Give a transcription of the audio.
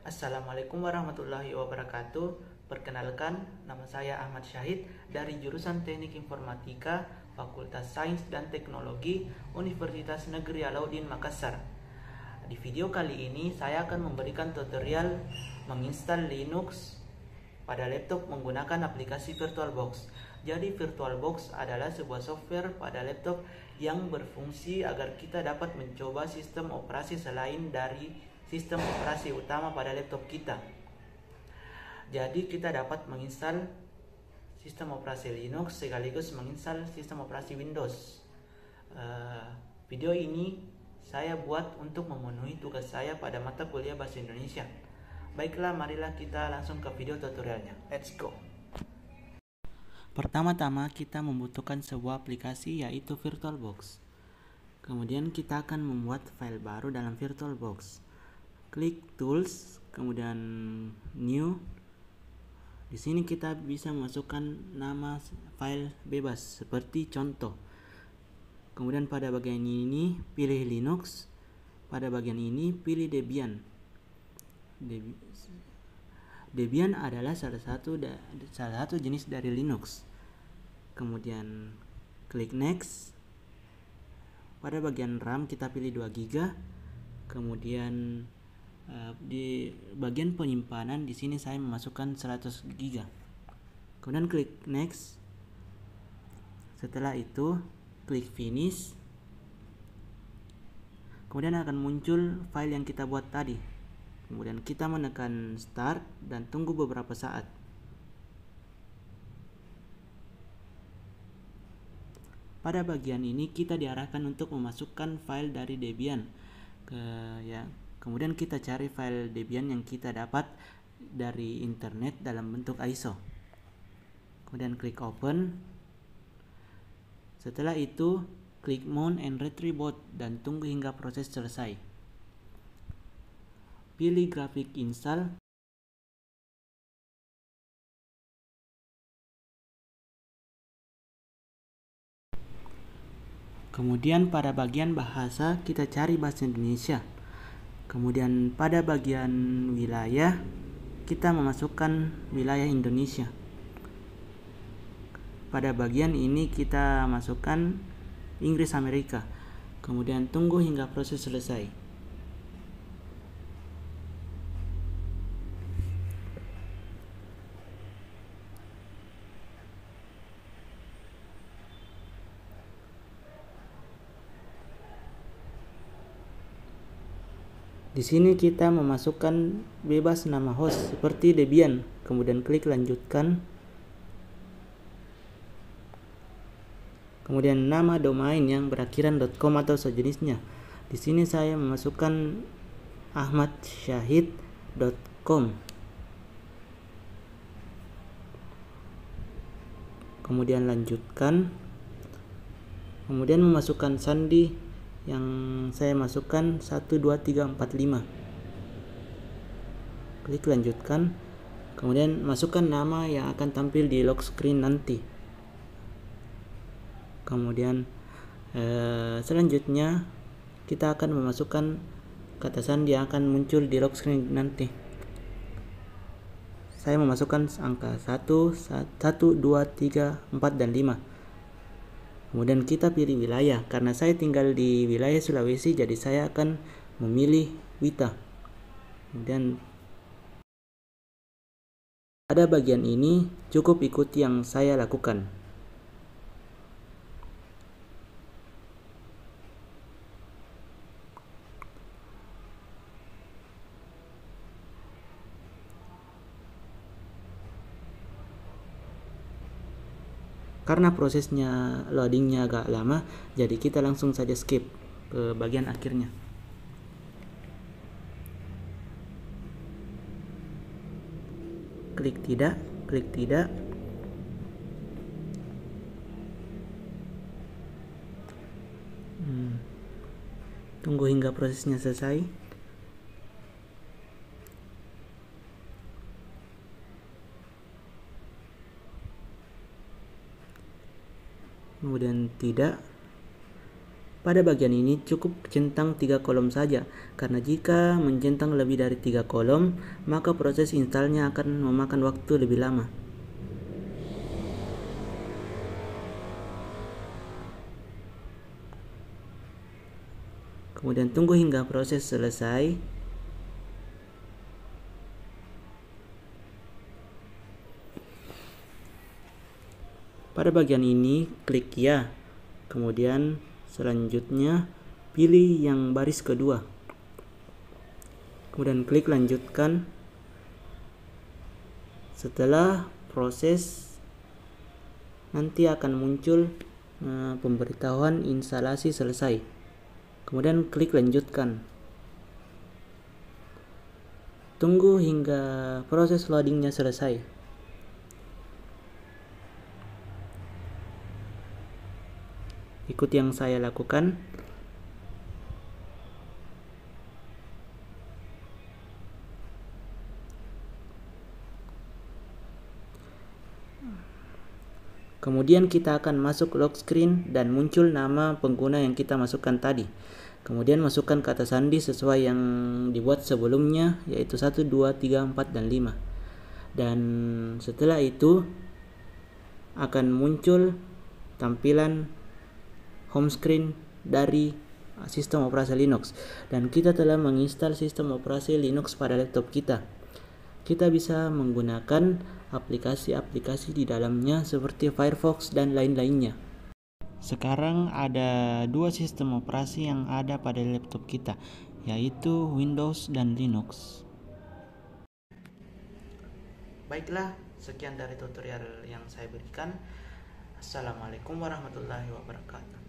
Assalamualaikum warahmatullahi wabarakatuh. Perkenalkan, nama saya Ahmad Syahid dari jurusan Teknik Informatika, Fakultas Sains dan Teknologi, Universitas Negeri Alauddin Makassar. Di video kali ini saya akan memberikan tutorial menginstal Linux pada laptop menggunakan aplikasi VirtualBox. Jadi VirtualBox adalah sebuah software pada laptop yang berfungsi agar kita dapat mencoba sistem operasi selain dari sistem operasi utama pada laptop kita. Jadi kita dapat menginstal sistem operasi Linux sekaligus menginstal sistem operasi Windows. Video ini saya buat untuk memenuhi tugas saya pada mata kuliah Bahasa Indonesia. Baiklah, marilah kita langsung ke video tutorialnya. Let's go. Pertama-tama kita membutuhkan sebuah aplikasi yaitu VirtualBox. Kemudian kita akan membuat file baru dalam VirtualBox. Klik Tools, kemudian New. Di sini kita bisa memasukkan nama file bebas seperti contoh. Kemudian pada bagian ini pilih Linux. Pada bagian ini pilih Debian. Debian adalah salah satu jenis dari Linux. Kemudian klik Next. Pada bagian RAM kita pilih 2 GB. Kemudian di bagian penyimpanan di sini saya memasukkan 100 GB. Kemudian klik Next. Setelah itu klik Finish. Kemudian akan muncul file yang kita buat tadi. Kemudian kita menekan Start dan tunggu beberapa saat. Pada bagian ini kita diarahkan untuk memasukkan file dari Debian. Kemudian kita cari file Debian yang kita dapat dari internet dalam bentuk ISO. Kemudian klik Open. Setelah itu klik Mount and Retrieve Both dan tunggu hingga proses selesai. Pilih grafik install. Kemudian pada bagian bahasa kita cari bahasa Indonesia. Kemudian pada bagian wilayah kita memasukkan wilayah Indonesia. Pada bagian ini kita masukkan Inggris Amerika. Kemudian tunggu hingga proses selesai. Di sini kita memasukkan bebas nama host seperti Debian, kemudian klik lanjutkan. Kemudian nama domain yang berakhiran .com atau sejenisnya. Di sini saya memasukkan ahmadsyahid.com. Kemudian lanjutkan. Kemudian memasukkan sandi yang saya masukkan 12345. Klik lanjutkan. Kemudian masukkan nama yang akan tampil di lock screen nanti. Kemudian selanjutnya kita akan memasukkan kata sandi yang akan muncul di lock screen nanti. Saya memasukkan angka 1, 2, 3, 4, dan 5. Kemudian kita pilih wilayah. Karena saya tinggal di wilayah Sulawesi, jadi saya akan memilih Wita. Kemudian pada bagian ini cukup ikuti yang saya lakukan. Karena prosesnya loadingnya agak lama, jadi kita langsung saja skip ke bagian akhirnya. Klik tidak, klik tidak. Tunggu hingga prosesnya selesai. Kemudian tidak. Pada bagian ini cukup centang 3 kolom saja, karena jika mencentang lebih dari 3 kolom, maka proses installnya akan memakan waktu lebih lama. Kemudian tunggu hingga proses selesai. Pada bagian ini klik ya. Kemudian selanjutnya pilih yang baris kedua. Kemudian klik lanjutkan. Setelah proses nanti akan muncul pemberitahuan instalasi selesai. Kemudian klik lanjutkan. Tunggu hingga proses loadingnya selesai. Ikuti yang saya lakukan. Kemudian kita akan masuk lock screen dan muncul nama pengguna yang kita masukkan tadi. Kemudian masukkan kata sandi sesuai yang dibuat sebelumnya, yaitu 1, 2, 3, 4, dan 5. Dan setelah itu akan muncul tampilan home screen dari sistem operasi Linux. Dan kita telah menginstal sistem operasi Linux pada laptop kita. Kita bisa menggunakan aplikasi-aplikasi di dalamnya seperti Firefox dan lain-lainnya. Sekarang ada dua sistem operasi yang ada pada laptop kita, yaitu Windows dan Linux. Baiklah, sekian dari tutorial yang saya berikan. Assalamualaikum warahmatullahi wabarakatuh.